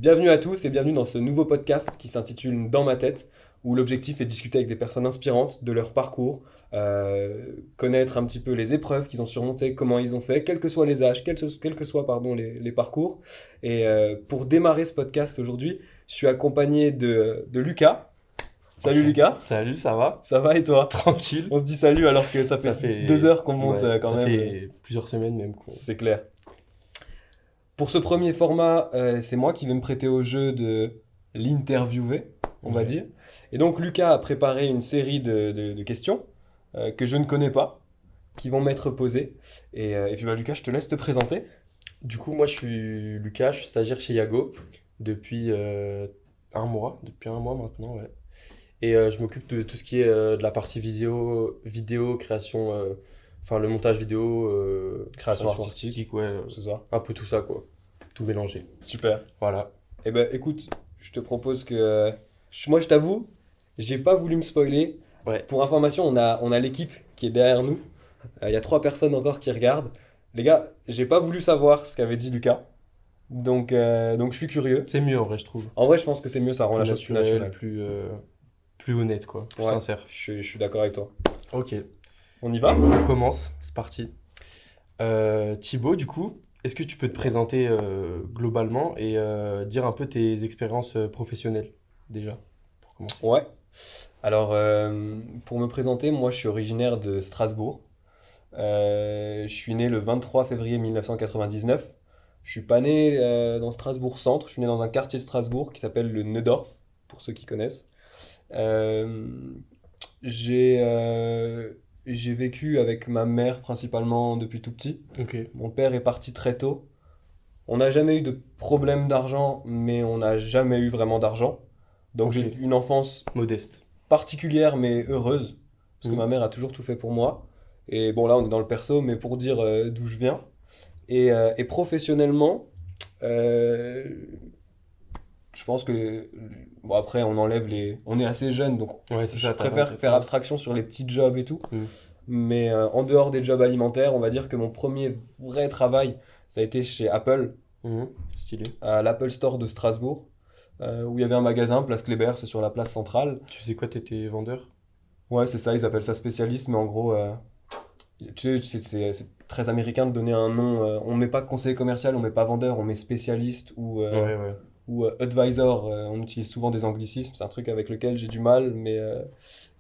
Bienvenue à tous et bienvenue dans ce nouveau podcast qui s'intitule Dans ma tête, où l'objectif est de discuter avec des personnes inspirantes de leur parcours, connaître un petit peu les épreuves qu'ils ont surmontées, comment ils ont fait, quels que soient les âges, quels que soient pardon, les parcours. Et pour démarrer ce podcast aujourd'hui, je suis accompagné de Lucas. Salut Lucas, Salut, ça va? ça va et toi? Tranquille. On se dit salut alors que ça Ça fait fait 2 heures qu'on monte ouais, quand ça même. fait plusieurs semaines même qu'on. C'est clair. Pour ce premier format, c'est moi qui vais me prêter au jeu de l'interviewer, on va Ouais. dire. Et donc Lucas a préparé une série de questions que je ne connais pas, qui vont m'être posées. Et puis Lucas, je te laisse te présenter. Du coup, moi je suis Lucas, je suis stagiaire chez Yago depuis depuis un mois maintenant, ouais. Et je m'occupe de tout ce qui est de la partie vidéo, création, enfin le montage vidéo, Création artistique, ouais, c'est ça. un peu tout ça quoi, tout mélangé. Super. Voilà. Eh ben écoute, je te propose que... moi je t'avoue, j'ai pas voulu me spoiler. Ouais. Pour information, on a l'équipe qui est derrière nous. Il y a 3 personnes encore qui regardent. Les gars, j'ai pas voulu savoir ce qu'avait dit Lucas. Donc je suis curieux. C'est mieux en vrai, je trouve. En vrai, je pense que c'est mieux, ça rend Plus la chose plus naturel, naturelle. plus honnête quoi, plus Ouais, sincère. je suis d'accord avec toi. Ok. On y va? On commence, c'est parti. Thibaut, du coup, est-ce que tu peux te présenter globalement et dire un peu tes expériences professionnelles déjà, pour commencer? Ouais. Alors, pour me présenter, moi je suis originaire de Strasbourg. Je suis né le 23 février 1999. Je suis pas né dans Strasbourg centre, je suis né dans un quartier de Strasbourg qui s'appelle le Neudorf, pour ceux qui connaissent. Euh, j'ai j'ai vécu avec ma mère principalement depuis tout petit. Ok, Mon père est parti très tôt. On n'a jamais eu de problème d'argent, mais on n'a jamais eu vraiment d'argent. Donc ok, j'ai eu une enfance modeste. particulière mais heureuse, parce que Hmm. ma mère a toujours tout fait pour moi. Et bon, là on est dans le perso, mais pour dire d'où je viens. Et professionnellement, euh, je pense que... Bon, après, on enlève les... On est assez jeune, donc Ouais, c'est je ça, préfère faire t'as- abstraction sur les petits jobs et tout. Hmm. Mais en dehors des jobs alimentaires, on va dire que mon premier vrai travail, ça a été chez Apple, Mhm. Stylé. à l'Apple Store de Strasbourg, où il y avait un magasin, Place Kléber, c'est sur la place centrale. Tu sais quoi, t'étais vendeur? Ouais, c'est ça, ils appellent ça spécialiste, mais en gros, tu sais, c'est très américain de donner un nom. On met pas conseiller commercial, on met pas vendeur, on met spécialiste Ouais, ouais. ou advisor. On utilise souvent des anglicismes, c'est un truc avec lequel j'ai du mal,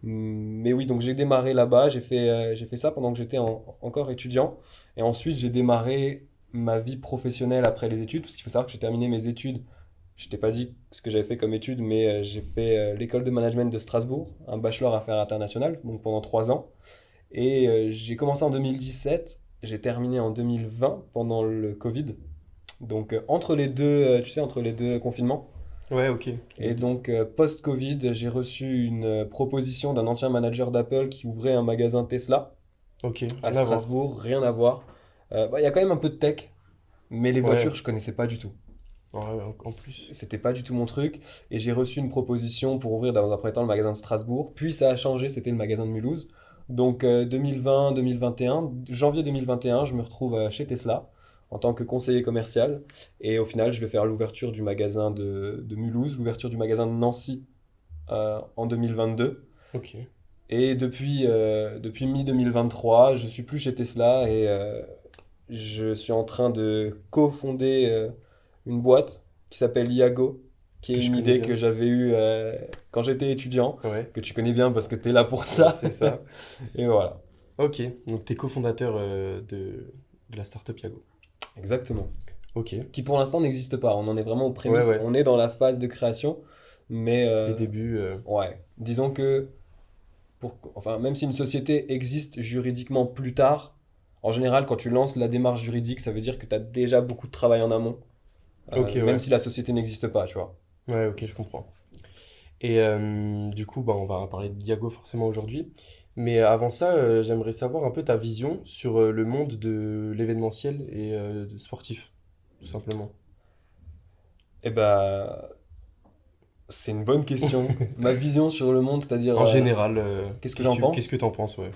mais oui, donc j'ai démarré là-bas, j'ai fait ça pendant que j'étais encore étudiant, et ensuite j'ai démarré ma vie professionnelle après les études, parce qu'il faut savoir que j'ai terminé mes études. Je t'ai pas dit ce que j'avais fait comme études, mais j'ai fait l'école de management de Strasbourg, un bachelor affaires internationales, donc pendant 3 ans. Et j'ai commencé en 2017, j'ai terminé en 2020 pendant le Covid. Donc entre les deux, tu sais, entre les deux confinements. Ouais, ok. Et donc post-Covid, j'ai reçu une proposition d'un ancien manager d'Apple qui ouvrait un magasin Tesla Ok, à rien à voir. Strasbourg, rien à voir. Bah, il y a quand même un peu de tech, mais les Ouais, voitures, je connaissais pas du tout. ouais, ouais, en plus. C'était pas du tout mon truc. Et j'ai reçu une proposition pour ouvrir dans un premier temps le magasin de Strasbourg. Puis ça a changé, c'était le magasin de Mulhouse. Donc 2020, 2021, janvier 2021, je me retrouve chez Tesla en tant que conseiller commercial. Et au final, je vais faire l'ouverture du magasin de Mulhouse, l'ouverture du magasin de Nancy en 2022. Ok. Et depuis mi-2023, je suis plus chez Tesla et je suis en train de cofonder une boîte qui s'appelle Iago, qui Que est je une connais idée que bien. j'avais eue quand j'étais étudiant, Ouais, que tu connais bien parce que tu es là pour ouais, ça. c'est ça. Et voilà, Ok, donc t'es cofondateur de la startup Yago. exactement. Ok. Qui pour l'instant n'existe pas. On en est vraiment aux Ouais, prémices. ouais. On est dans la phase de création, mais Les débuts. ouais, disons que enfin, même si une société existe juridiquement plus tard, en général, quand tu lances la démarche juridique, ça veut dire que tu as déjà beaucoup de travail en amont, Ok, même ouais. si la société n'existe pas, tu vois. Ouais, ok, je comprends. Et du coup, bah, on va parler de Diago forcément aujourd'hui. Mais avant ça, j'aimerais savoir un peu ta vision sur le monde de l'événementiel et de sportif, tout simplement. Eh ben, c'est une bonne question. Ma vision sur le monde, c'est-à-dire, En général, qu'est-ce que j'en qu'est-ce pense? que t'en penses, ouais,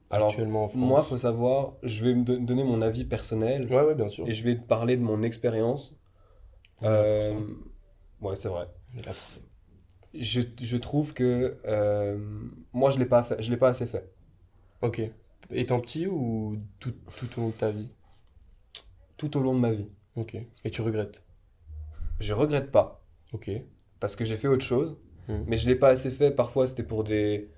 Alors, actuellement en moi, faut France? savoir, je vais donner mon avis personnel Ouais, ouais, bien sûr. et je vais te parler de mon expérience. On est là pour ça. Euh, ouais, c'est vrai. On est là pour ça. Je trouve que moi, je l'ai pas fait, je l'ai pas assez fait. Ok. Étant petit ou tout au long de ta vie? Tout au long de ma vie. Ok. Et tu regrettes? Je regrette pas, Ok. parce que j'ai fait autre chose, Hmm. mais je l'ai pas assez fait. Parfois, c'était pour des...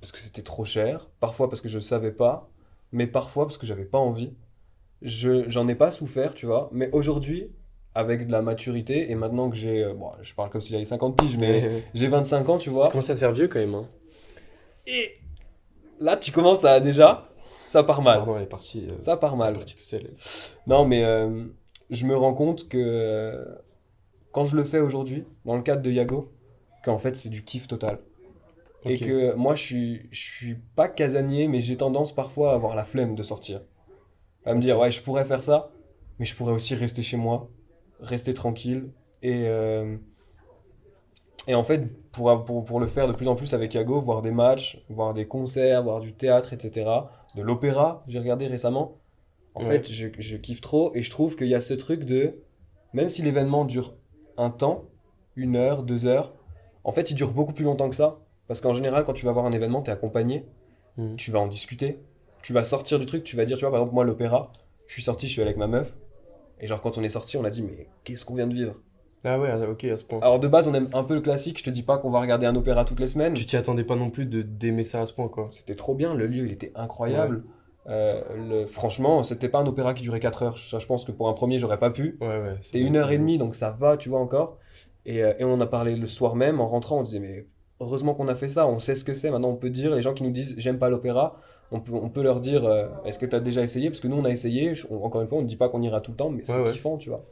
parce que c'était trop cher, parfois parce que je ne savais pas, mais parfois parce que j'avais pas envie. J'en ai pas souffert, tu vois, mais aujourd'hui, avec de la maturité, et maintenant que j'ai... bon, je parle comme si j'avais 50 piges, mais Ouais. j'ai 25 ans, tu Tu vois, commences à te faire vieux quand même, hein. et là, tu commences à déjà... Ça part mal. Pardon, elle est partie. Ça part Elle est mal. partie toute seule. Elle. Non, mais je me rends compte que quand je le fais aujourd'hui, dans le cadre de Yago, qu'en fait c'est du kiff total. Et Ok. que moi je suis pas casanier, mais j'ai tendance parfois à avoir la flemme de sortir. À me dire, Ok. ouais, je pourrais faire ça, mais je pourrais aussi rester chez moi, rester tranquille. Et, euh, et en fait, pour le faire de plus en plus avec Yago, voir des matchs, voir des concerts, voir du théâtre, etc., de l'opéra, j'ai regardé récemment, en Ouais. fait, je kiffe trop et je trouve qu'il y a ce truc de, même si l'événement dure un temps, 1 heure, 2 heures, en fait, il dure beaucoup plus longtemps que ça. Parce qu'en général, quand tu vas voir un événement, tu es accompagné, Hmm. tu vas en discuter, tu vas sortir du truc, tu vas dire, tu vois, par exemple, moi, l'opéra, je suis sorti, je suis avec ma meuf, et genre, quand on est sorti, on a dit, mais qu'est-ce qu'on vient de vivre? Ah ouais, ok, à ce point. Alors, de base, on aime un peu le classique, je te dis pas qu'on va regarder un opéra toutes les semaines. Tu t'y attendais pas non plus de d'aimer ça à ce point, quoi. C'était trop bien, le lieu, il était Ouais. incroyable. Franchement, c'était pas un opéra qui durait 4 heures. Ça, je pense que pour un premier, j'aurais pas pu. Ouais, ouais, ça C'était doit une être. heure et demie, donc ça va, tu vois, encore. Et on en a parlé le soir même, en rentrant, on disait, mais heureusement qu'on a fait ça, on sait ce que c'est. Maintenant, on peut dire, les gens qui nous disent, j'aime pas l'opéra, on peut leur dire, est-ce que tu as déjà essayé? Parce que nous, on a essayé. Encore une fois, on ne dit pas qu'on ira tout le temps, mais Ouais, c'est ouais. kiffant, tu vois.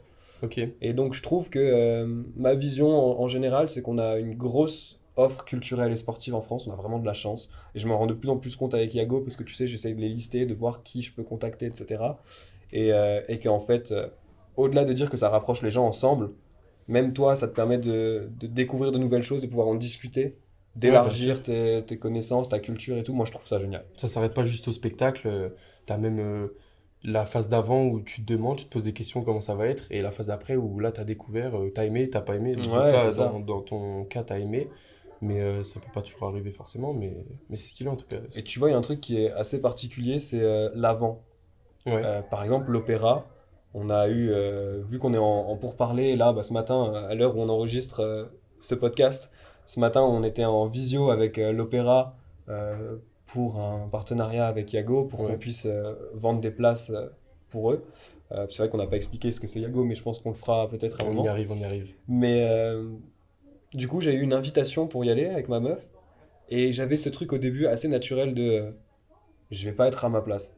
Ok. Et donc, je trouve que ma vision en général, c'est qu'on a une grosse offre culturelle et sportive en France. On a vraiment de la chance. Et je m'en rends de plus en plus compte avec Yago, parce que tu sais, j'essaye de les lister, de voir qui je peux contacter, etc. Et qu'en fait, au-delà de dire que ça rapproche les gens ensemble, même toi, ça te permet de découvrir de nouvelles choses, de pouvoir en discuter, Ouais, bien sûr. d'élargir tes connaissances, ta culture et tout. Moi, je trouve ça génial. Ça s'arrête pas juste au spectacle. T'as même la phase d'avant où tu te demandes, tu te poses des questions comment ça va être, et la phase d'après où là t'as découvert, t'as aimé, t'as pas aimé. Donc Ouais, c'est là, ça. dans ton cas, t'as aimé, mais ça peut pas toujours arriver forcément, mais c'est stylé en tout cas. Et tu vois, il y a un truc qui est assez particulier, c'est l'avant. Ouais, Par exemple, l'opéra, on a eu, vu qu'on est en pourparlers, là, bah, ce matin, à l'heure où on enregistre ce podcast, ce matin, on était en visio avec l'opéra pour un partenariat avec Yago, pour qu'on ouais. puisse vendre des places pour eux. C'est vrai qu'on n'a pas expliqué ce que c'est Yago, mais je pense qu'on le fera peut-être à un On y moment. arrive, on y arrive. Mais du coup, j'ai eu une invitation pour y aller avec ma meuf, et j'avais ce truc au début assez naturel de je vais pas être à ma place.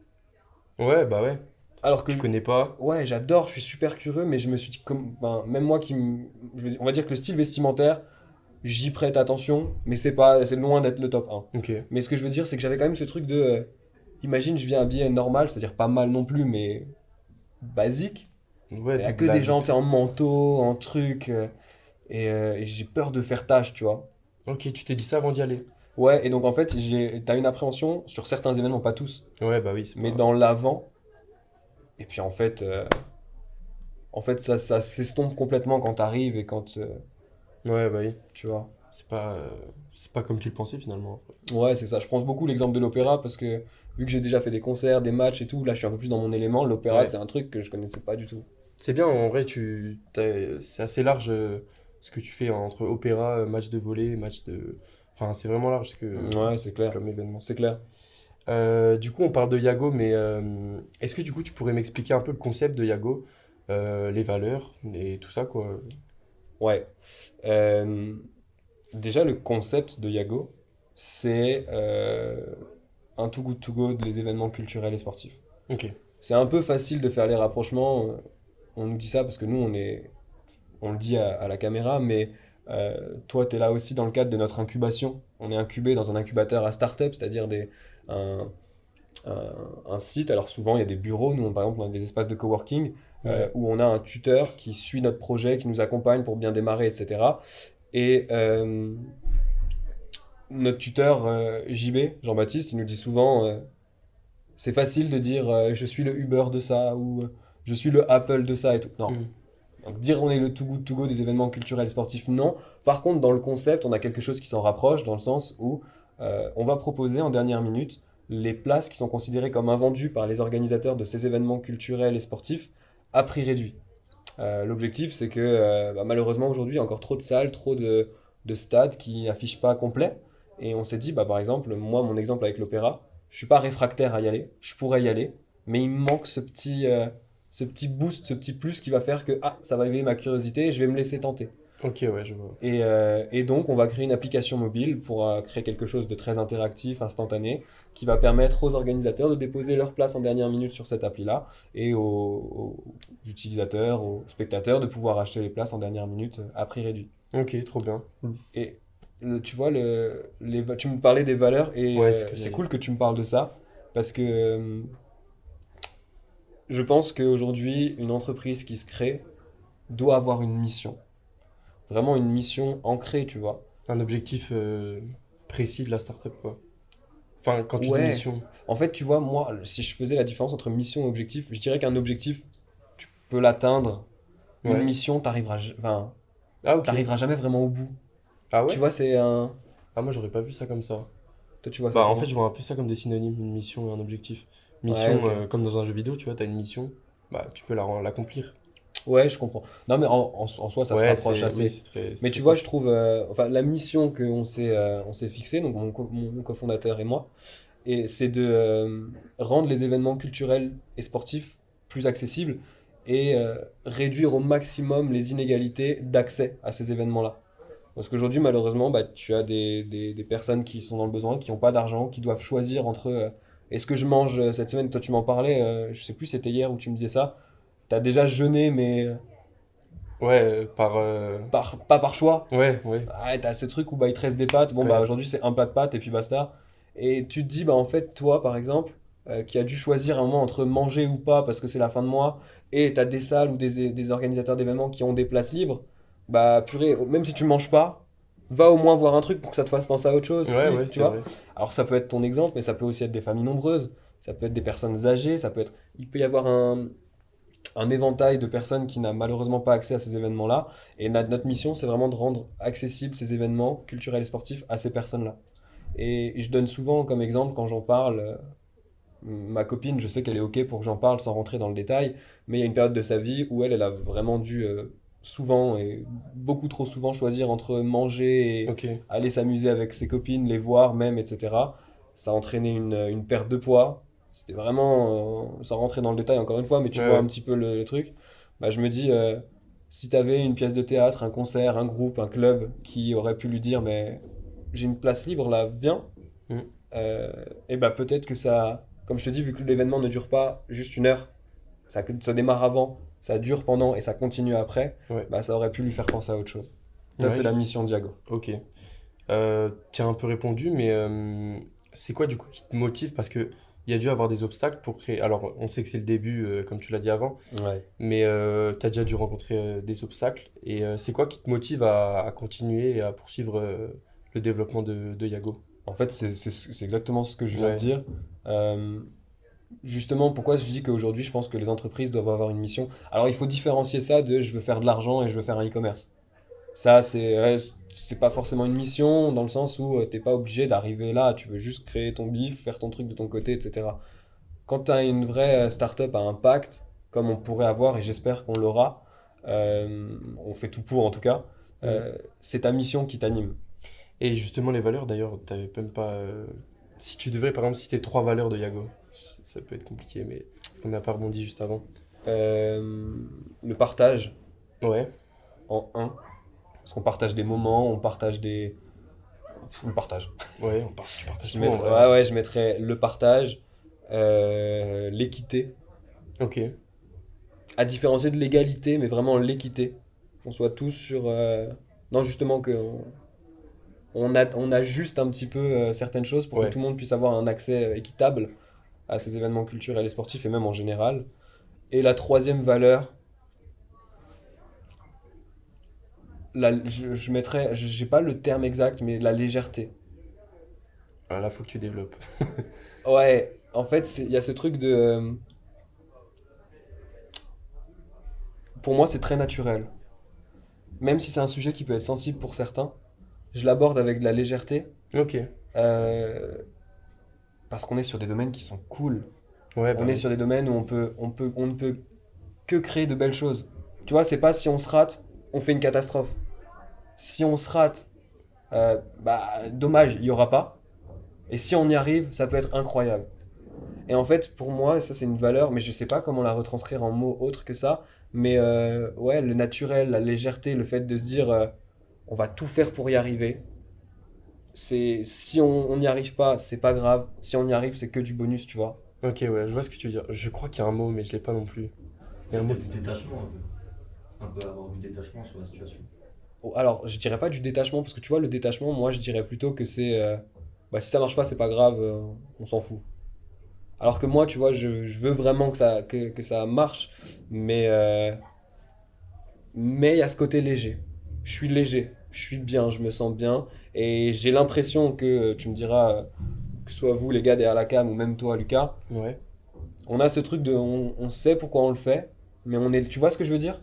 Ouais, bah ouais. Alors que Tu connais pas. ouais, j'adore, je suis super curieux, mais je me suis dit, comme, ben, même moi on va dire que le style vestimentaire, j'y prête attention, mais c'est loin d'être le top 1. Ok. Mais ce que je veux dire, c'est que j'avais quand même ce truc de, imagine, je viens habillé normal, c'est-à-dire pas mal non plus, mais basique. Ouais, Il y a que des gens, tu sais, en manteau, en truc, et j'ai peur de faire tâche, tu vois. Ok, tu t'es dit ça avant d'y aller. Ouais, et donc en fait, t'as une appréhension sur certains événements, pas tous, Ouais, bah oui, c'est mais pas. dans l'avant, et puis en fait, ça s'estompe complètement quand t'arrives et quand, Ouais, bah oui. tu vois. C'est pas comme tu le pensais finalement. Ouais, c'est ça. Je prends beaucoup l'exemple de l'opéra parce que vu que j'ai déjà fait des concerts, des matchs et tout, là je suis un peu plus dans mon élément. L'opéra, Ouais. c'est un truc que je connaissais pas du tout. C'est bien, en vrai, c'est assez large ce que tu fais entre opéra, match de volley, match de. Enfin, c'est vraiment large Ouais, c'est clair. comme événement. C'est clair. Du coup, on parle de Yago, mais est-ce que du coup, tu pourrais m'expliquer un peu le concept de Yago, les valeurs et tout ça, quoi? Ouais. Euh, Déjà, le concept de Yago, c'est un too good to go des événements culturels et sportifs. Ok. C'est un peu facile de faire les rapprochements. On nous dit ça parce que nous, on le dit à la caméra, mais toi, tu es là aussi dans le cadre de notre incubation. On est incubé dans un incubateur à start-up, c'est-à-dire un, un site. Alors souvent, il y a des bureaux. Nous, par exemple, on a des espaces de coworking Ouais. où on a un tuteur qui suit notre projet, qui nous accompagne pour bien démarrer, etc. Et notre tuteur JB, Jean-Baptiste, il nous dit souvent c'est facile de dire je suis le Uber de ça ou je suis le Apple de ça et tout. Non, Hmm. Donc dire on est le too good to go des événements culturels et sportifs, non. Par contre, dans le concept, on a quelque chose qui s'en rapproche, dans le sens où on va proposer en dernière minute les places qui sont considérées comme invendues par les organisateurs de ces événements culturels et sportifs à prix réduit. L'objectif, c'est que malheureusement aujourd'hui, il y a encore trop de salles, trop de stades qui n'affichent pas complet. Et on s'est dit, par exemple, moi, mon exemple avec l'opéra, je suis pas réfractaire à y aller, je pourrais y aller, mais il me manque ce petit boost, ce petit plus qui va faire que ça va éveiller ma curiosité et je vais me laisser tenter. Ok, ouais, je vois. Et donc, on va créer une application mobile pour créer quelque chose de très interactif, instantané, qui va permettre aux organisateurs de déposer leur place en dernière minute sur cette appli-là et aux utilisateurs, aux spectateurs de pouvoir acheter les places en dernière minute à prix réduit. Ok, trop bien. Et tu vois, tu me parlais des valeurs et Ouais, c'est ce que c'est j'allais cool dire. que tu me parles de ça parce que je pense qu'aujourd'hui, une entreprise qui se crée doit avoir une mission. Vraiment une mission ancrée, tu vois. Un objectif précis de la startup, quoi. Enfin, quand tu dis Ouais, mission. en fait, tu vois, moi, si je faisais la différence entre mission et objectif, je dirais qu'un objectif, tu peux l'atteindre. Une Ouais. mission, enfin, Ah, ok. t'arriveras jamais vraiment au bout. Ah Tu ouais? vois, c'est un. Ah, moi, j'aurais pas vu ça comme ça. Toi, tu vois ça Bah, en fait, comment? je vois un peu ça comme des synonymes, une mission et un objectif. Ouais, Mission, ok. comme dans un jeu vidéo, tu vois, t'as une mission, bah, tu peux l'accomplir. Ouais, je comprends. Non, mais en soi, ça se Ouais, rapproche oui, assez. c'est Mais très tu vois, je proche. trouve. Enfin, la mission on s'est fixée, donc mon cofondateur et moi, et c'est de rendre les événements culturels et sportifs plus accessibles et réduire au maximum les inégalités d'accès à ces événements-là. Parce qu'aujourd'hui, malheureusement, tu as des personnes qui sont dans le besoin, qui n'ont pas d'argent, qui doivent choisir entre est-ce que je mange cette semaine, toi tu m'en parlais, je sais plus, c'était hier où tu me disais ça, tu as déjà jeûné, mais Ouais, pas par choix. Ouais, ouais, Ah, t'as ce truc où il te reste des pâtes. Bon, ouais. aujourd'hui, c'est un plat de pâtes et puis basta. Et tu te dis, en fait, toi, par exemple, qui a dû choisir un moment entre manger ou pas parce que c'est la fin de mois, et t'as des salles ou des organisateurs d'événements qui ont des places libres, bah, purée, même si tu manges pas, va au moins voir un truc pour que ça te fasse penser à autre chose, Ouais, kiffe, ouais, tu c'est vois. vrai. Alors, ça peut être ton exemple, mais ça peut aussi être des familles nombreuses, ça peut être des personnes âgées, ça peut être. Il peut y avoir un éventail de personnes qui n'a malheureusement pas accès à ces événements-là. Et notre mission, c'est vraiment de rendre accessibles ces événements culturels et sportifs à ces personnes-là. Et je donne souvent comme exemple, quand j'en parle, ma copine, je sais qu'elle est OK pour que j'en parle sans rentrer dans le détail, mais il y a une période de sa vie où elle a vraiment dû souvent et beaucoup trop souvent choisir entre manger et Ok. aller s'amuser avec ses copines, les voir même, etc. Ça a entraîné une perte de poids. C'était vraiment, sans rentrer dans le détail encore une fois, mais tu Ouais, vois un ouais. petit peu le truc. Je me dis, si tu avais une pièce de théâtre, un concert, un groupe, un club qui aurait pu lui dire, mais j'ai une place libre là, viens, Mm. et peut-être que ça, comme je te dis, vu que l'événement ne dure pas juste une heure, ça démarre avant, ça dure pendant et ça continue après, Ouais. ça aurait pu lui faire penser à autre chose. Ça, Ouais, c'est la mission Diago. ok. Tu as un peu répondu, mais c'est quoi du coup qui te motive? Parce que il y a dû avoir des obstacles pour créer. Alors, on sait que c'est le début, comme tu l'as dit avant, Ouais. mais tu as déjà dû rencontrer des obstacles. Et c'est quoi qui te motive à continuer et à poursuivre le développement de Yago? En fait, c'est exactement ce que je viens de Ouais, dire. Euh, Justement, pourquoi je dis qu'aujourd'hui, je pense que les entreprises doivent avoir une mission. Alors, il faut différencier ça de je veux faire de l'argent et je veux faire un e-commerce. Ça, c'est pas forcément une mission dans le sens où t'es pas obligé d'arriver là, tu veux juste créer ton bif, faire ton truc de ton côté, etc. Quand tu as une vraie startup à impact, comme on pourrait avoir et j'espère qu'on l'aura, on fait tout pour en tout cas, mm. c'est ta mission qui t'anime. Et justement, les valeurs, d'ailleurs, t'avais même pas. Si tu devrais, par exemple, citer trois valeurs de Yago, ça peut être compliqué, mais parce qu'on n'a pas rebondi juste avant. Le partage Ouais, en un, parce qu'on partage des moments, on partage des. On partage. ouais, tu partages tout en vrai, Ouais, hein. ouais, je mettrais le partage, l'équité, Ok, à différencier de l'égalité, mais vraiment l'équité. Qu'on soit tous sur. Non, justement, que on ajuste un petit peu certaines choses pour que ouais. tout le monde puisse avoir un accès équitable à ces événements culturels et sportifs, et même en général. Et la troisième valeur, je mettrais, j'ai pas le terme exact, mais la légèreté. Ah, là, faut que tu développes. Ouais, en fait, il y a ce truc de. pour moi, c'est très naturel. Même si c'est un sujet qui peut être sensible pour certains, je l'aborde avec de la légèreté, Ok. euh, parce qu'on est sur des domaines qui sont cool. Ouais, bah On est oui. sur des domaines où on ne peut que créer de belles choses. Tu vois, c'est pas si on se rate, on fait une catastrophe. Si on se rate, bah, dommage, il y aura pas. Et si on y arrive, ça peut être incroyable. Et en fait, pour moi, ça c'est une valeur, mais je sais pas comment la retranscrire en mots autres que ça. Mais ouais, le naturel, la légèreté, le fait de se dire on va tout faire pour y arriver. C'est si on n'y arrive pas, c'est pas grave. Si on y arrive, c'est que du bonus, tu vois. Ok, ouais, je vois ce que tu veux dire. Je crois qu'il y a un mot, mais je l'ai pas non plus. Il y a un C'est mot. peut-être du détachement un peu. Un peu avoir du détachement sur la situation. Oh, alors, je dirais pas du détachement, parce que tu vois, le détachement, moi je dirais plutôt que c'est bah, si ça marche pas, c'est pas grave, on s'en fout. Alors que moi, tu vois, je veux vraiment que ça marche, mais mais il y a ce côté léger. Je suis léger, je suis bien, je me sens bien, et j'ai l'impression que, tu me diras, que ce soit vous les gars derrière la cam, ou même toi Lucas, Ouais. on a ce truc de, on sait pourquoi on le fait, mais on est, tu vois ce que je veux dire?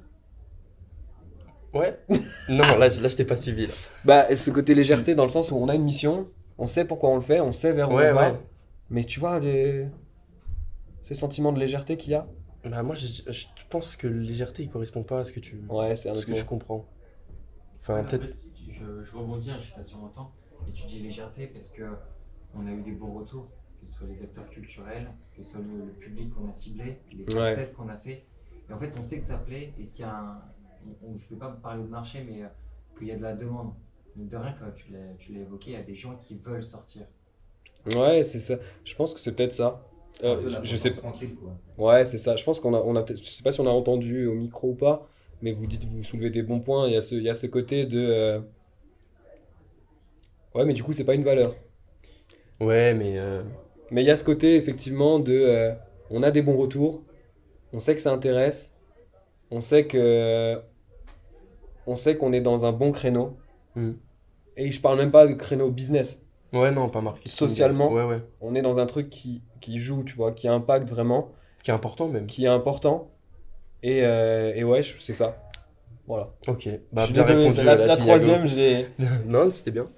Ouais. Non, là, je t'ai pas suivi, là. Bah, ce côté Tu... légèreté dans le sens où on a une mission, on sait pourquoi on le fait, on sait vers où on Ouais, ouais. va, mais tu vois, ces sentiments de légèreté qu'il y a? Bah, moi, je pense que légèreté, il correspond pas à Ouais, c'est un ce autre que je mot. comprends. Ouais, Enfin, mais en peut-être. fait, je rebondis, hein, je sais pas si on m'entend, et tu dis légèreté parce que on a eu des bons retours, que ce soit les acteurs culturels, que ce soit le public qu'on a ciblé, les Ouais. tests qu'on a fait. Et en fait, on sait que ça plaît et qu'il y a un. Je vais pas parler de marché, mais qu'il y a de la demande. Donc de rien, comme tu l'as évoqué, il y a des gens qui veulent sortir. Ouais, c'est ça. Je pense que c'est peut-être ça. Un peu la Je sais conscience pas. tranquille, quoi. Ouais, c'est ça. Je pense on a peut-être, je sais pas si on a entendu au micro ou pas, mais vous soulevez des bons points. Il y a ce côté de, ouais, mais du coup, c'est pas une valeur. Ouais, mais. Mais il y a ce côté, effectivement, de, on a des bons retours, on sait que ça intéresse, on sait que, on sait qu'on est dans un bon créneau. Hmm. Et je parle même pas de créneau business. Ouais, non, pas marketing. Socialement, Ouais, ouais. on est dans un truc qui joue, tu vois, qui impacte vraiment, Qui est important, même. qui est important. Et ouais, c'est ça. Voilà. Ok. Je Bah, suis bien désolé, c'est répondu à la la team Yago. troisième, j'ai. Non, c'était bien.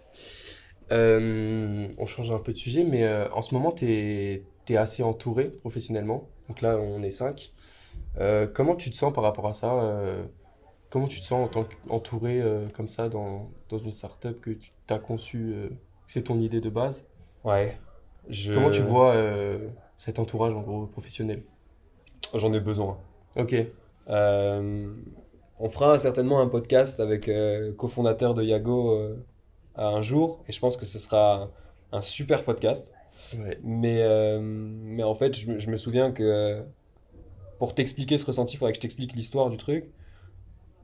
On change un peu de sujet, mais en ce moment, t'es assez entouré professionnellement. Donc là, on est 5. Comment tu te sens par rapport à ça? Comment tu te sens en tant qu'entouré comme ça dans une startup que tu t'as conçue, que c'est ton idée de base? Ouais, Comment tu je vois cet entourage en gros professionnel? j'en ai besoin. Ok, Euh, on fera certainement un podcast avec cofondateur de Yago à un jour, et je pense que ce sera un super podcast. ouais, Mais en fait, je me souviens que pour t'expliquer ce ressenti, il faudrait que je t'explique l'histoire du truc.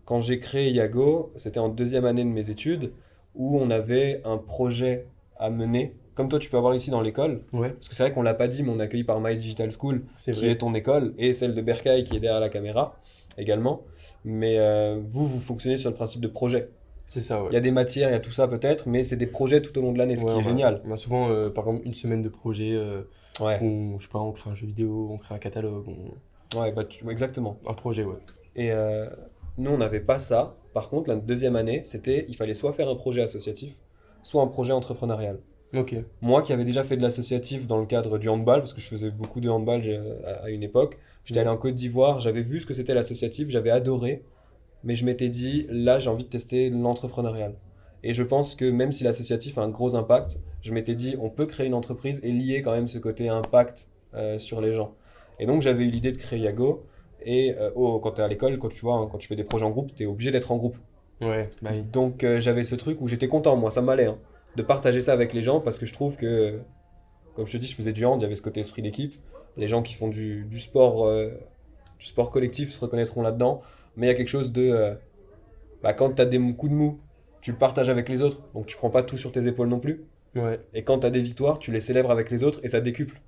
Quand j'ai créé Yago, c'était en deuxième année de mes études, où on avait un projet à mener, comme toi tu peux avoir ici dans l'école. ouais, Parce que c'est vrai qu'on l'a pas dit, mais on est accueilli par My Digital School, c'est qui est vrai, ton école, et celle de Bercail, qui est derrière la caméra également. Mais vous fonctionnez sur le principe de projet. c'est ça, Il y ouais. a des matières, il y a tout ça peut-être, mais c'est des projets tout au long de l'année, ce Ouais, qui est génial. on a souvent, par exemple, une semaine de projet Ouais, où, je sais pas, on crée un jeu vidéo, on crée un catalogue, ouais, bah, exactement. un projet, ouais. Et nous, on n'avait pas ça. Par contre, la deuxième année, c'était, il fallait soit faire un projet associatif, soit un projet entrepreneurial. Ok, Moi qui avais déjà fait de l'associatif dans le cadre du handball, parce que je faisais beaucoup de handball à une époque, j'étais allé ouais, en Côte d'Ivoire, j'avais vu ce que c'était l'associatif, j'avais adoré, mais je m'étais dit, là j'ai envie de tester l'entrepreneurial. Et je pense que même si l'associatif a un gros impact, je m'étais dit, on peut créer une entreprise et lier quand même ce côté impact sur les gens. Et donc j'avais eu l'idée de créer Yago, et quand tu es à l'école, quand tu vois, hein, quand tu fais des projets en groupe, tu es obligé d'être en groupe. ouais, bah oui. Donc j'avais ce truc où j'étais content, moi, ça m'allait, hein, de partager ça avec les gens parce que je trouve que, comme je te dis, je faisais du hand, il y avait ce côté esprit d'équipe. Les gens qui font du sport collectif se reconnaîtront là-dedans. Mais il y a quelque chose de, bah, quand tu as des coups de mou, tu le partages avec les autres, donc tu prends pas tout sur tes épaules non plus. Ouais, Et quand tu as des victoires, tu les célèbres avec les autres et ça décuple,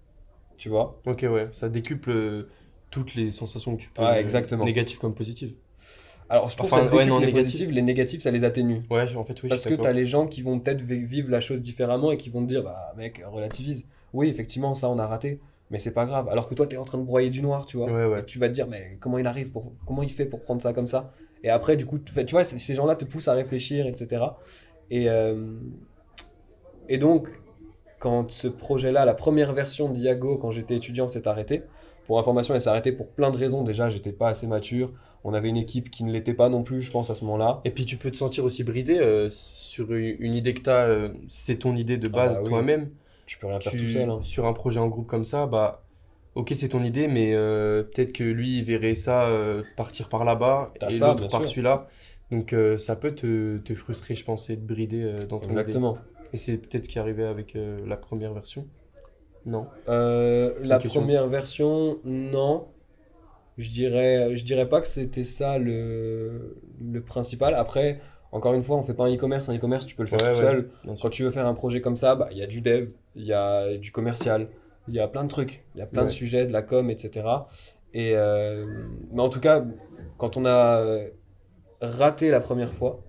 tu vois? ok, ouais, ça décuple toutes les sensations que tu peux, Ouais, exactement. négatives comme positives. Alors je trouve que Enfin, ça ouais, décuple non, les négatif. positives, les négatifs, ça les atténue. Ouais, en fait, oui, je Parce suis que tu as d'accord. les gens qui vont peut-être vivre la chose différemment et qui vont te dire, bah mec, relativise. Oui, effectivement, ça on a raté. mais c'est pas grave. Alors que toi, tu es en train de broyer du noir, tu vois. Ouais, ouais. Et tu vas te dire, mais comment il fait pour prendre ça comme ça? Et après, du coup, tu vois, ces gens-là te poussent à réfléchir, etc. Et, euh, et donc, quand ce projet-là, la première version d'Iago, quand j'étais étudiant, s'est arrêtée. Pour information, elle s'est arrêtée pour plein de raisons. Déjà, j'étais pas assez mature. On avait une équipe qui ne l'était pas non plus, je pense, à ce moment-là. Et puis tu peux te sentir aussi bridé sur une idée que tu as, c'est ton idée de Ah base bah oui, toi-même. tu peux rien faire tout seul, hein. Sur un projet en groupe comme ça, bah ok, c'est ton idée, mais peut-être que lui, il verrait ça partir par là-bas T'as et ça, l'autre bien par sûr. celui-là. Donc ça peut te frustrer, je pense, et te brider dans ton idée. Exactement. Et c'est peut-être ce qui est arrivé avec la première version. Non, c'est une La question. première version, non. Je dirais pas que c'était ça le principal. Après, encore une fois, on fait pas un e-commerce. Un e-commerce, tu peux le faire Ouais, tout ouais, seul. bien Quand sûr. tu veux faire un projet comme ça, bah, il y a du dev, il y a du commercial, il y a plein de trucs, il y a plein de Ouais. sujets, de la com, etc. Mais en tout cas, quand on a raté la première fois,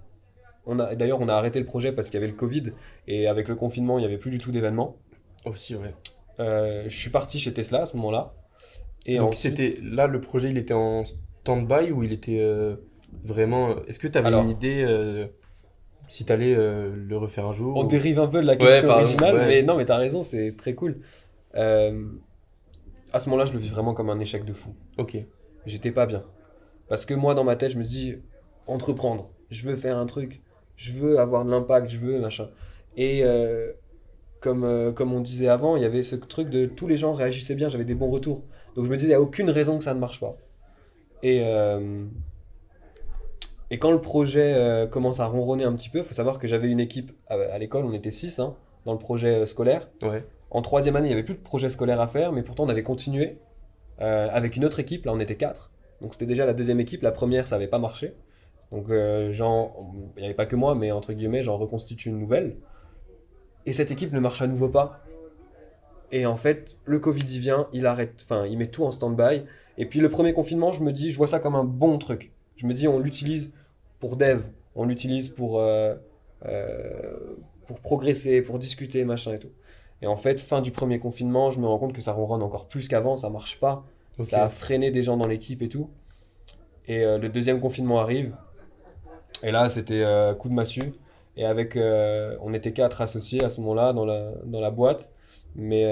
d'ailleurs, on a arrêté le projet parce qu'il y avait le Covid et avec le confinement, il n'y avait plus du tout d'événements. Aussi, ouais. Je suis parti chez Tesla à ce moment-là. Et Donc ensuite, c'était là, le projet, il était en stand-by ou il était vraiment. Est-ce que tu avais une alors, idée si tu allais le refaire un jour on ou... dérive un peu de la Ouais, question pardon, originale, ouais. mais non, mais t'as raison, c'est très cool. Euh, à ce moment-là, je le vis vraiment comme un échec de fou. Ok. J'étais pas bien. Parce que moi, dans ma tête, je me dis, entreprendre, je veux faire un truc, je veux avoir de l'impact, je veux machin. Et comme on disait avant, il y avait ce truc de tous les gens réagissaient bien, j'avais des bons retours. Donc je me disais, il n'y a aucune raison que ça ne marche pas. Et, euh, et quand le projet commence à ronronner un petit peu, il faut savoir que j'avais une équipe à l'école, on était 6 hein, dans le projet scolaire. Ouais. En troisième année, il n'y avait plus de projet scolaire à faire, mais pourtant on avait continué avec une autre équipe, là on était 4. Donc c'était déjà la deuxième équipe, la première ça n'avait pas marché. Donc il n'y avait pas que moi, mais entre guillemets, j'en reconstitue une nouvelle. Et cette équipe ne marche à nouveau pas. Et en fait, le Covid il vient, il arrête, enfin il met tout en stand-by. Et puis le premier confinement, je me dis, je vois ça comme un bon truc. Je me dis, on l'utilise pour dev, on l'utilise euh, pour progresser, pour discuter, machin et tout. Et en fait, fin du premier confinement, je me rends compte que ça ronronne encore plus qu'avant, ça marche pas. Ok. Ça a freiné des gens dans l'équipe et tout. Et le deuxième confinement arrive. Et là, c'était coup de massue. Et on était 4 associés à ce moment-là dans la boîte. Mais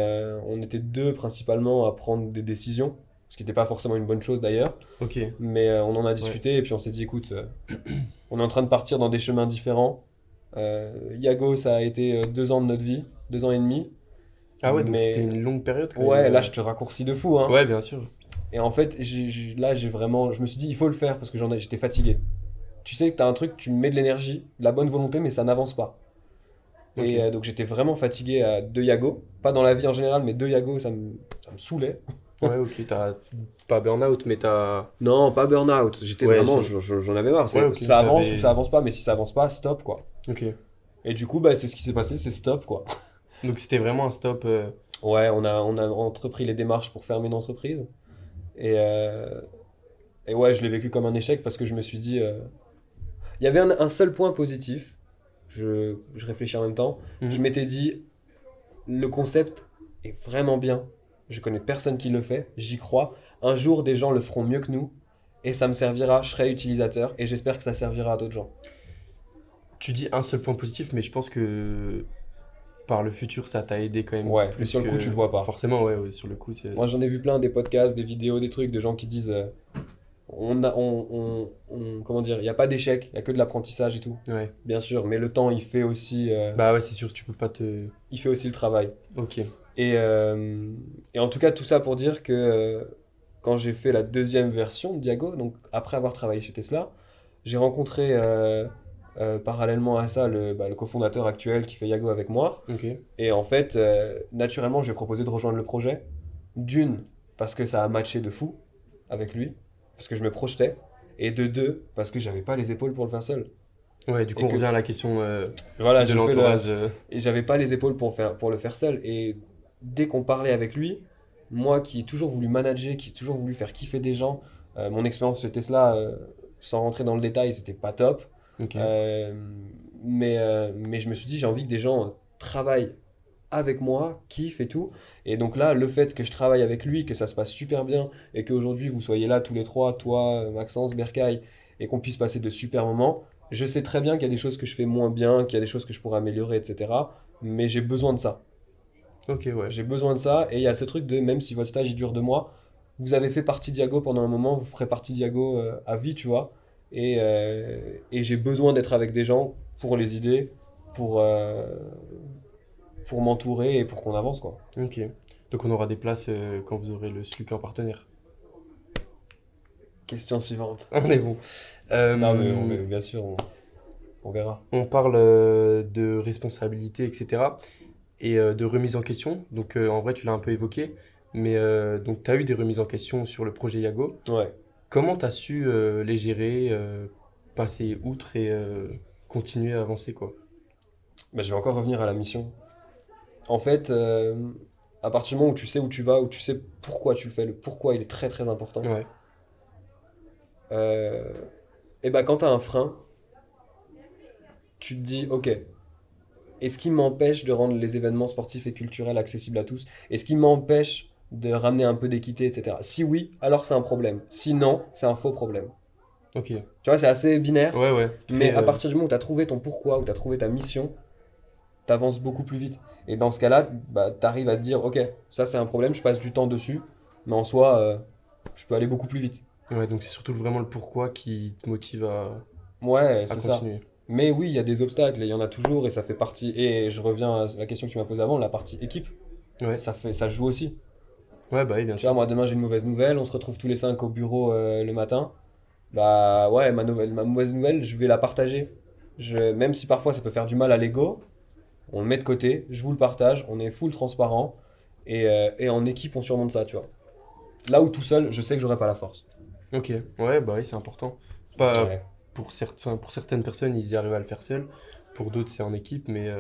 on était 2 principalement à prendre des décisions. Ce qui n'était pas forcément une bonne chose d'ailleurs. Ok. Mais on en a Ouais. discuté et puis on s'est dit, écoute, on est en train de partir dans des chemins différents. Yago, ça a été 2 ans de notre vie, 2 ans et demi. Ah ouais, donc c'était Mais une longue période quand même. ouais, là, je te raccourcis de fou, hein. Ouais, bien sûr. Et en fait, là, je me suis dit, il faut le faire parce que j'étais fatigué. Tu sais que tu as un truc, tu mets de l'énergie, de la bonne volonté, mais ça n'avance pas. Ok. Et donc j'étais vraiment fatigué de Yago. Pas dans la vie en général, mais de Yago, ça me saoulait. Ouais, ok. T'as pas burn-out, mais t'as. Non, pas burn-out. J'étais Ouais, vraiment, j'ai- j'en avais marre. Ouais, ok. Ça avance ou T'avais. ça avance pas, mais si ça avance pas, stop quoi. Ok. Et du coup, bah, c'est ce qui s'est passé, c'est stop quoi. Donc c'était vraiment un stop. Ouais, on a entrepris les démarches pour fermer une entreprise. Et, euh, et ouais, je l'ai vécu comme un échec parce que je me suis dit. Il y avait un seul point positif. Je réfléchis en même temps. Je Mhm. m'étais dit, le concept est vraiment bien. Je connais personne qui le fait. J'y crois. Un jour, des gens le feront mieux que nous. Et ça me servira. Je serai utilisateur. Et j'espère que ça servira à d'autres gens. Tu dis un seul point positif, mais je pense que par le futur, ça t'a aidé quand même Ouais, mais plus sur le coup, que... tu le vois pas. Forcément, ouais, ouais, sur le coup, c'est... Moi, j'en ai vu plein des podcasts, des vidéos, des trucs de gens qui disent comment dire, il n'y a pas d'échec, il n'y a que de l'apprentissage et tout. Ouais. Bien sûr, mais le temps, Bah ouais, c'est sûr, tu peux pas te... il fait aussi le travail. Ok. Et en tout cas, tout ça pour dire que quand j'ai fait la deuxième version de Diago, donc après avoir travaillé chez Tesla, j'ai rencontré parallèlement à ça le cofondateur actuel qui fait Yago avec moi. Ok. Et en fait, naturellement, je lui ai proposé de rejoindre le projet. D'une, parce que ça a matché de fou avec lui, parce que je me projetais. Et de deux, parce que j'avais pas les épaules pour le faire seul. Ouais, du coup, Et on que- revient à la question Voilà, de j'ai fait l'entourage. et j'avais pas les épaules pour le faire seul. Et dès qu'on parlait avec lui, moi qui ai toujours voulu manager, qui ai toujours voulu faire kiffer des gens, mon expérience chez Tesla, sans rentrer dans le détail, c'était pas top. Ok. Mais je me suis dit, j'ai envie que des gens travaillent avec moi, kiffe et tout. Et donc là, le fait que je travaille avec lui, que ça se passe super bien, et qu'aujourd'hui vous soyez là tous les trois, toi, Maxence, Berkay, et qu'on puisse passer de super moments, je sais très bien qu'il y a des choses que je fais moins bien, qu'il y a des choses que je pourrais améliorer, etc. Mais j'ai besoin de ça. Ok, ouais. J'ai besoin de ça, et il y a ce truc de, même si votre stage il dure 2 mois, vous avez fait partie d'Iago pendant un moment, vous ferez partie d'Iago à vie, tu vois. Et j'ai besoin d'être avec des gens pour les idées, pour, euh, pour m'entourer et pour qu'on avance, quoi. Ok. Donc on aura des places quand vous aurez le SLUC en partenaire. Question suivante. On est bon. Non, mais bien sûr, on verra. On parle de responsabilité, etc. Et de remise en question. Donc en vrai, tu l'as un peu évoqué. Mais donc tu as eu des remises en question sur le projet Yago. Ouais. Comment tu as su les gérer, passer outre et continuer à avancer, quoi? Bah, je vais encore revenir à la mission. En fait, à partir du moment où tu sais où tu vas, où tu sais pourquoi tu le fais, le pourquoi il est très très important. Ouais, Euh, et bah quand tu as un frein, tu te dis, ok, est-ce qui m'empêche de rendre les événements sportifs et culturels accessibles à tous? Est-ce qui m'empêche de ramener un peu d'équité, etc. Si oui, alors c'est un problème. Si non, c'est un faux problème. ok. Tu vois, c'est assez binaire, Ouais, ouais. mais Très, à partir du moment où tu as trouvé ton pourquoi, où tu as trouvé ta mission, tu avances beaucoup plus vite. Et dans ce cas-là, bah, tu arrives à te dire, ok, ça c'est un problème, je passe du temps dessus, mais en soi, je peux aller beaucoup plus vite. ouais, donc c'est surtout vraiment le pourquoi qui te motive Ouais, à c'est ça. continuer. Mais oui, il y a des obstacles, et il y en a toujours, et ça fait partie. Et je reviens à la question que tu m'as posée avant, la partie équipe, Ouais, ça joue aussi. ouais, bah oui, bien Tu vois, sûr. moi demain j'ai une mauvaise nouvelle, on se retrouve tous les cinq au bureau le matin. Bah ouais, ma mauvaise nouvelle, je vais la partager. Même si parfois ça peut faire du mal à l'ego, on le met de côté, je vous le partage, on est full transparent, et en équipe on surmonte ça, tu vois. Là où tout seul, je sais que j'aurai pas la force. Ok, ouais, bah oui, c'est important. Pas Ouais. pour certaines personnes, ils y arrivent à le faire seuls. Pour d'autres, c'est en équipe, mais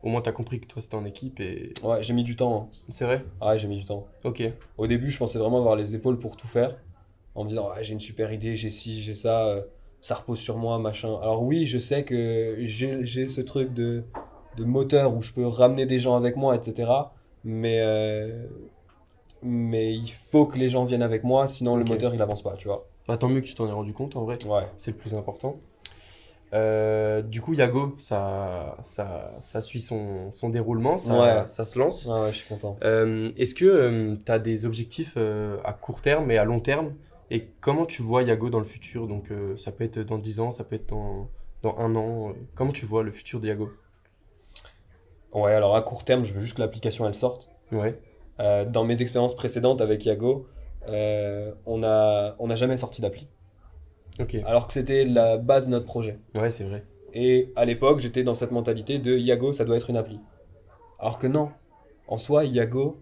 au moins, t'as compris que toi, c'était en équipe et... Ouais, j'ai mis du temps, hein. C'est vrai? Ah ouais, j'ai mis du temps. Ok, Au début, je pensais vraiment avoir les épaules pour tout faire, en me disant, ouais, j'ai une super idée, j'ai ci, j'ai ça, ça repose sur moi, machin. Alors oui, je sais que j'ai ce truc de moteur où je peux ramener des gens avec moi, etc. Mais, euh, mais il faut que les gens viennent avec moi, sinon le ok. moteur, il avance pas, tu vois. Bah, tant mieux que tu t'en aies rendu compte, en vrai. Ouais. C'est le plus important. Du coup, Yago, ça suit son déroulement, Ouais. ça se lance. Ouais, ouais, je suis content. Est-ce que tu as des objectifs à court terme et à long terme? Et comment tu vois Yago dans le futur? Donc, ça peut être dans 10 ans, ça peut être dans 1 an. Comment tu vois le futur de Yago? Ouais, alors à court terme, je veux juste que l'application, elle sorte. Ouais, Dans mes expériences précédentes avec Yago, on n'a jamais sorti d'appli. ok. Alors que c'était la base de notre projet. Ouais, c'est vrai. Et à l'époque, j'étais dans cette mentalité de Yago, ça doit être une appli. Alors que non. En soi, Yago,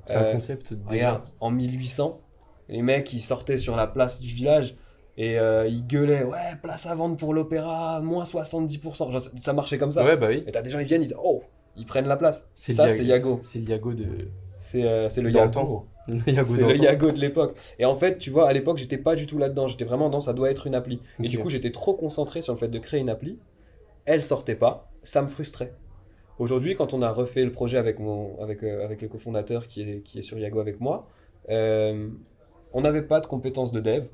C'est un concept déjà. regarde, en 1800, les mecs, ils sortaient sur la place du village et ils gueulaient, ouais, place à vendre pour l'opéra, moins 70%. Genre, ça marchait comme ça. Ouais, bah oui. Et t'as des gens, ils viennent, ils disent, oh, ils prennent la place. C'est Ça, le c'est Yago. C'est le Yago de... C'est le d'antan. Yago. Le Yago C'est le d'antan. Yago de l'époque. Et en fait, tu vois, à l'époque, j'étais pas du tout là-dedans. J'étais vraiment dans ça doit être une appli. Et Ok. du coup, j'étais trop concentré sur le fait de créer une appli. Elle sortait pas. Ça me frustrait. Aujourd'hui, quand on a refait le projet avec le cofondateur qui est sur Yago avec moi, euh, on n'avait pas de compétences de dev.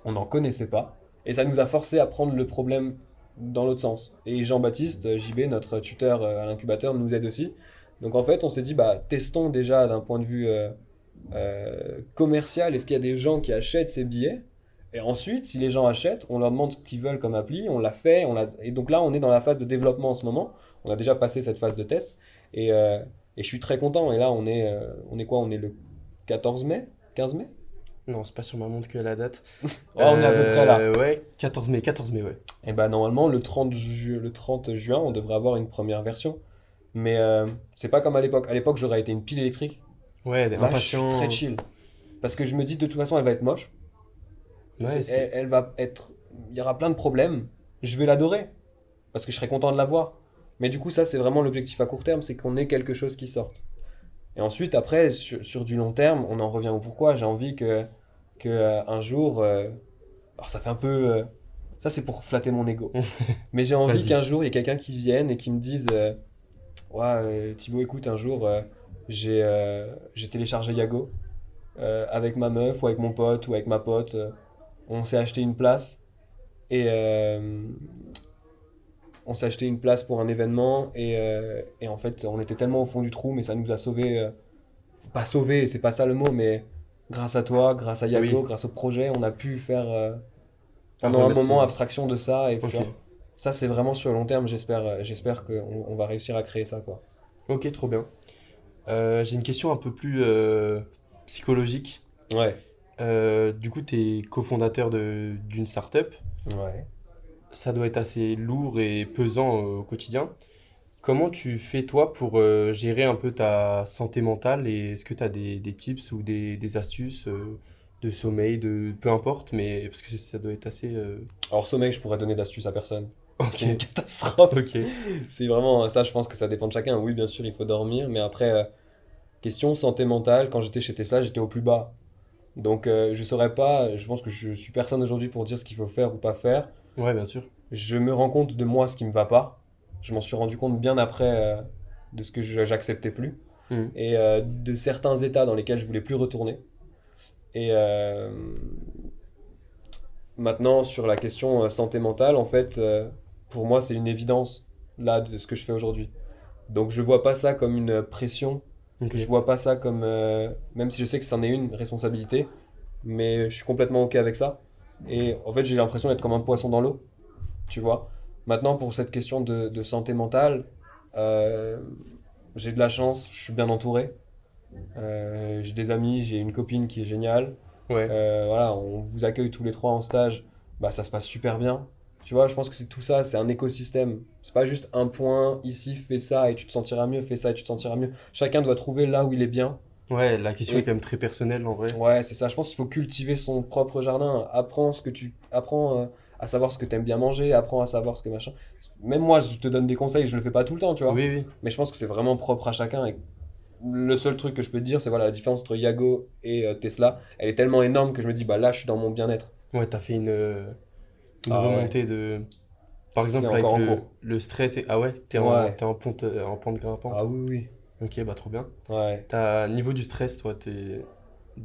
On n'en connaissait pas. Et ça nous a forcé à prendre le problème dans l'autre sens. Et Jean-Baptiste, JB, notre tuteur à l'incubateur, nous aide aussi. Donc en fait, on s'est dit, bah, testons déjà d'un point de vue commercial, est-ce qu'il y a des gens qui achètent ces billets? Et ensuite, si les gens achètent, on leur demande ce qu'ils veulent comme appli, on l'a fait, et donc là, on est dans la phase de développement en ce moment. On a déjà passé cette phase de test, et je suis très content. Et là, on est quoi? On est le 14 mai? 15 mai? Non, c'est pas sur ma montre que la date. Ouais, on est à peu près là. Ouais, 14 mai, ouais. Et bah normalement, le 30 juin, on devrait avoir une première version. Mais c'est pas comme à l'époque. À l'époque, j'aurais été une pile électrique. Ouais, Là, je suis impatient. très chill. Parce que je me dis, de toute façon, elle va être moche. Ouais, Elle va être. Il y aura plein de problèmes. Je vais l'adorer. Parce que je serai content de la voir. Mais du coup, ça, c'est vraiment l'objectif à court terme, c'est qu'on ait quelque chose qui sorte. Et ensuite, après, sur du long terme, on en revient au pourquoi. J'ai envie que un jour. Alors, ça fait un peu. Ça, c'est pour flatter mon ego. Mais j'ai envie Vas-y. qu'un jour, il y ait quelqu'un qui vienne et qui me dise Ouais, Thibaut, écoute, un jour, j'ai téléchargé Yago avec ma meuf ou avec mon pote ou avec ma pote. On s'est acheté une place et on s'est acheté une place pour un événement et en fait, on était tellement au fond du trou, mais ça nous a sauvés. Pas sauvés, c'est pas ça le mot, mais grâce à toi, grâce à Yago, Oui. grâce au projet, on a pu faire Ah, pendant un moment remercie. abstraction de ça. Et puis, tu Ok. vois, ça, c'est vraiment sur le long terme. J'espère qu'on va réussir à créer ça, quoi. Ok, trop bien. J'ai une question un peu plus psychologique. Ouais. Du coup, tu es cofondateur d'une startup. Ouais. Ça doit être assez lourd et pesant au quotidien. Comment tu fais toi pour gérer un peu ta santé mentale et est-ce que tu as des tips ou des astuces de sommeil, de peu importe, mais parce que ça doit être assez. Alors, sommeil, je pourrais donner d'astuces à personne. C'est une Ok, catastrophe. ok. C'est vraiment ça, je pense que ça dépend de chacun. Oui, bien sûr, il faut dormir, mais après, question santé mentale, quand j'étais chez Tesla, j'étais au plus bas. Donc, je saurais pas, je pense que je suis personne aujourd'hui pour dire ce qu'il faut faire ou pas faire. Ouais, bien sûr. Je me rends compte de moi ce qui me va pas. Je m'en suis rendu compte bien après de ce que j'acceptais plus Mhm. et de certains états dans lesquels je voulais plus retourner. Et maintenant, sur la question santé mentale, en fait, pour moi, c'est une évidence là de ce que je fais aujourd'hui. Donc je vois pas ça comme une pression, Ok. je vois pas ça comme, même si je sais que c'en est une responsabilité, mais je suis complètement ok avec ça. Et en fait j'ai l'impression d'être comme un poisson dans l'eau, tu vois. Maintenant pour cette question de santé mentale, euh, j'ai de la chance, je suis bien entouré. J'ai des amis, j'ai une copine qui est géniale. Ouais. Voilà, on vous accueille tous les trois en stage, bah ça se passe super bien. Tu vois, je pense que c'est tout ça, c'est un écosystème. C'est pas juste un point, ici, fais ça et tu te sentiras mieux, fais ça et tu te sentiras mieux. Chacun doit trouver là où il est bien. Ouais, la question est Et quand même très personnelle en vrai. ouais, c'est ça, je pense qu'il faut cultiver son propre jardin. Apprends à savoir ce que t'aimes bien manger, apprends à savoir ce que machin. Même moi, je te donne des conseils, je le fais pas tout le temps, tu vois. Oui, oui. Mais je pense que c'est vraiment propre à chacun. Et le seul truc que je peux te dire, c'est voilà, la différence entre Yago et Tesla, elle est tellement énorme que je me dis, bah là, je suis dans mon bien-être. Ouais, t'as fait une Ah ouais, remontée de. Par c'est exemple, encore avec en cours. le stress. Ah ouais, Ouais. t'es en pente Ah grimpante. oui, Ok, bah trop bien. oui. Ouais. Niveau du stress, toi,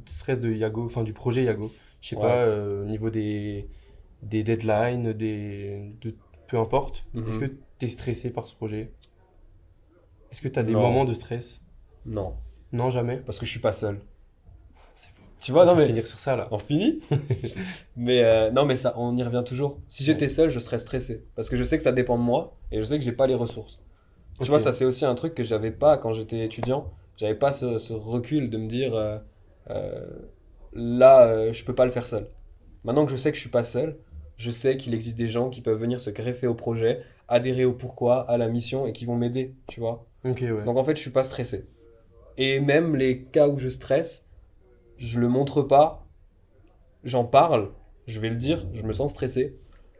stress de Yago, enfin du projet Yago. Je sais Ouais. pas, au niveau des deadlines, peu importe. Est-ce que Mhm. t'es stressé par ce projet? Est-ce que t'as des moments Non. de stress? Non. Non, jamais. Parce que je suis pas seul. C'est bon. Tu vois, On non peut mais. finir sur ça là. On finit? Mais non, mais ça, on y revient toujours. Si Ouais. j'étais seul, je serais stressé. Parce que je sais que ça dépend de moi et je sais que j'ai pas les ressources. Tu Ok. vois, ça, c'est aussi un truc que j'avais pas quand j'étais étudiant. J'avais pas ce recul de me dire euh, là, je peux pas le faire seul. Maintenant que je sais que je suis pas seul, je sais qu'il existe des gens qui peuvent venir se greffer au projet, adhérer au pourquoi, à la mission et qui vont m'aider, tu vois. Ok, ouais. Donc en fait, je suis pas stressé. Et même les cas où je stresse, je le montre pas, j'en parle, je vais le dire, je me sens stressé,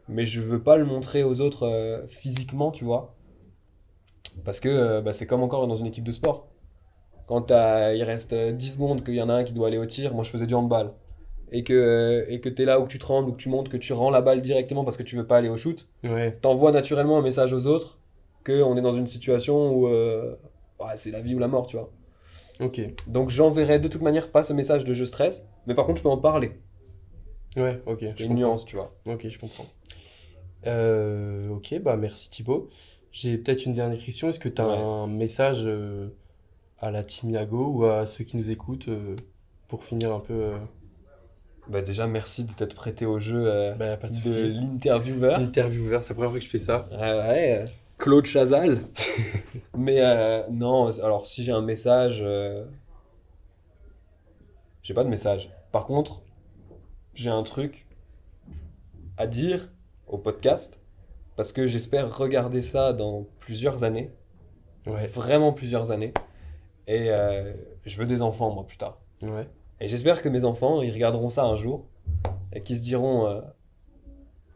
mais je veux pas le montrer aux autres physiquement, tu vois. Parce que bah, c'est comme encore dans une équipe de sport. Quand il reste 10 secondes qu'il y en a un qui doit aller au tir, moi je faisais du handball. Et que tu es là où tu trembles, ou que tu montres que tu rends la balle directement parce que tu veux pas aller au shoot, Ouais. t'envoies naturellement un message aux autres qu'on est dans une situation où ouais, c'est la vie ou la mort, tu vois. Ok. Donc j'enverrai de toute manière pas ce message de je stresse, mais par contre je peux en parler. Ouais, ok, C'est je une comprends. nuance, tu vois. Ok, je comprends. Ok, bah merci Thibaut. J'ai peut-être une dernière question. Est-ce que tu as Ouais. un message à la team Yago ou à ceux qui nous écoutent pour finir un peu Bah déjà merci de t'être prêté au jeu bah, pas de de souci. l'intervieweur. L'intervieweur, c'est la première fois que je fais ça. Ouais, Claude Chazal. Mais non, alors si j'ai un message, j'ai pas de message. Par contre, j'ai un truc à dire au podcast parce que j'espère regarder ça dans plusieurs années, Ouais, vraiment plusieurs années, et je veux des enfants moi plus tard. ouais. Et j'espère que mes enfants, ils regarderont ça un jour et qu'ils se diront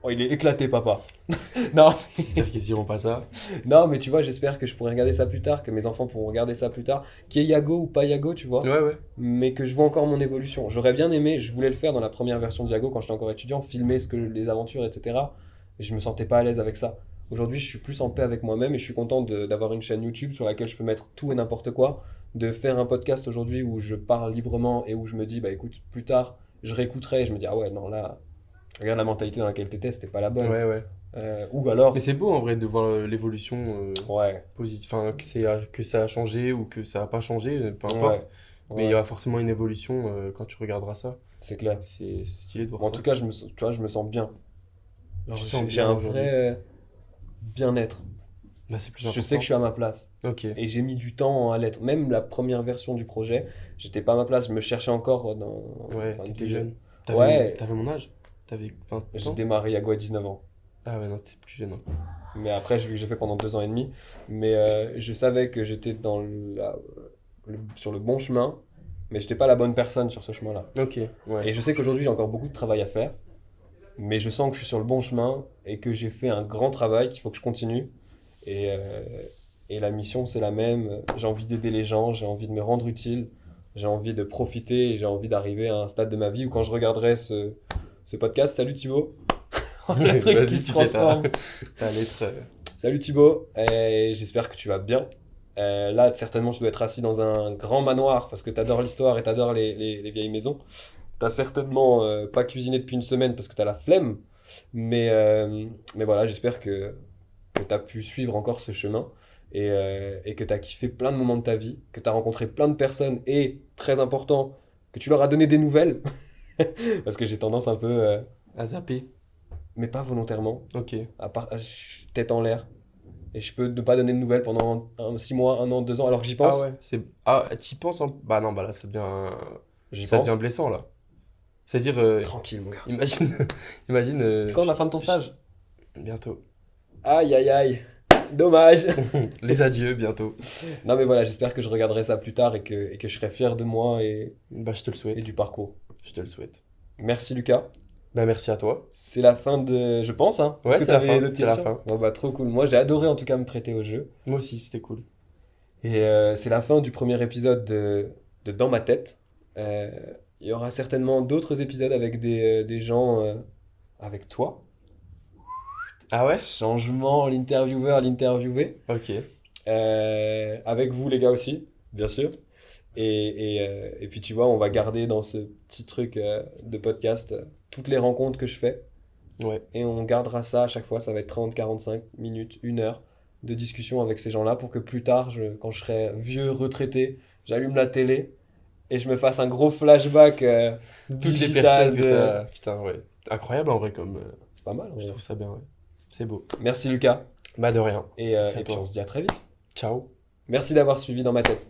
oh, il est éclaté papa. Non, J'espère qu'ils diront pas ça. non, mais tu vois, j'espère que je pourrai regarder ça plus tard, que mes enfants pourront regarder ça plus tard, qu'il y ait Yago ou pas Yago, tu vois, Ouais, ouais. mais que je vois encore mon évolution. J'aurais bien aimé, je voulais le faire dans la première version de Yago quand j'étais encore étudiant, filmer les aventures, etc. Et je me sentais pas à l'aise avec ça. Aujourd'hui, je suis plus en paix avec moi-même et je suis content d'avoir une chaîne YouTube sur laquelle je peux mettre tout et n'importe quoi, de faire un podcast aujourd'hui où je parle librement et où je me dis, bah écoute, plus tard, je réécouterai et je me dis, ah ouais, non, là, regarde la mentalité dans laquelle t'étais, c'était pas la bonne. Ouais, ouais. Ou alors, Mais c'est beau en vrai de voir l'évolution ouais, positive, enfin que ça a changé ou que ça a pas changé, peu ouais, importe. Mais il y ouais, aura forcément une évolution quand tu regarderas ça. c'est clair. C'est stylé de voir Bon, en ça. tout cas, tu vois, je me sens bien. Genre, Tu te sens j'ai bien un aujourd'hui. vrai bien-être. Bah, c'est plus Je sais important. que je suis à ma place. Ok. Et j'ai mis du temps à l'être. Même la première version du projet, j'étais pas à ma place. Je me cherchais encore Ouais, dans le t'étais milieu. jeune. Ouais, T'avais mon âge? T'avais 20 j'ai ans? démarré Yago à 19 ans. Ah ouais, non, t'es plus jeune encore. Mais après, j'ai fait pendant 2 ans et demi. Mais je savais que j'étais sur le bon chemin. Mais j'étais pas la bonne personne sur ce chemin-là. Ok, ouais. Et je sais qu'aujourd'hui, j'ai encore beaucoup de travail à faire. Mais je sens que je suis sur le bon chemin et que j'ai fait un grand travail, qu'il faut que je continue. Et, euh, et la mission, c'est la même. J'ai envie d'aider les gens, j'ai envie de me rendre utile, j'ai envie de profiter et j'ai envie d'arriver à un stade de ma vie où quand je regarderai ce podcast, salut Thibaut, le truc Vas-y, qui se tu fais transforme. ta lettre. Salut Thibaut, et j'espère que tu vas bien. Là, certainement, tu dois être assis dans un grand manoir parce que tu adores l'histoire et tu adores les vieilles maisons. T'as certainement pas cuisiné depuis une semaine parce que t'as la flemme, mais voilà, j'espère que t'as pu suivre encore ce chemin et que t'as kiffé plein de moments de ta vie, que t'as rencontré plein de personnes et, très important, que tu leur as donné des nouvelles, parce que j'ai tendance un peu, À zapper. mais pas volontairement, Ok. tête en l'air, et je peux ne pas donner de nouvelles pendant 6 mois, 1 an, 2 ans, alors que j'y pense, Ah ouais, Ah, t'y penses Bah non, bah là, j'y ça pense, devient blessant, là. C'est-à-dire, tranquille mon gars. imagine... imagine... Quand on a fin de ton stage? Bientôt. Aïe aïe aïe, dommage. Les adieux, bientôt. Non mais voilà, j'espère que je regarderai ça plus tard et que je serai fier de moi Bah, je te le et souhaite. du parcours. Je te le souhaite. Merci Lucas. Bah, merci à toi. C'est la fin de... Je pense, hein. Ouais, Est-ce que c'est la t'avais fin, d'autres c'est la questions? fin. Bon bah trop cool. Moi j'ai adoré en tout cas me prêter au jeu. Moi aussi, c'était cool. Et c'est la fin du premier épisode de Dans ma tête. Euh, Il y aura certainement d'autres épisodes avec des gens avec toi. Ah ouais? Changement, l'intervieweur, l'interviewé. Ok. Avec vous les gars aussi, bien sûr. Et puis tu vois, on va garder dans ce petit truc de podcast toutes les rencontres que je fais. Ouais. Et on gardera ça à chaque fois, ça va être 30, 45 minutes, 1 heure de discussion avec ces gens-là pour que plus tard, quand je serai vieux, retraité, j'allume la télé et je me fasse un gros flashback Toutes les digital personnes que t'as... Putain, ouais. Incroyable, en vrai, comme... C'est pas mal. En Je vrai. trouve ça bien, ouais. C'est beau. Merci Lucas Bah, de rien. et C'est à puis toi. on se dit à très vite. Ciao. Merci d'avoir suivi Dans ma tête.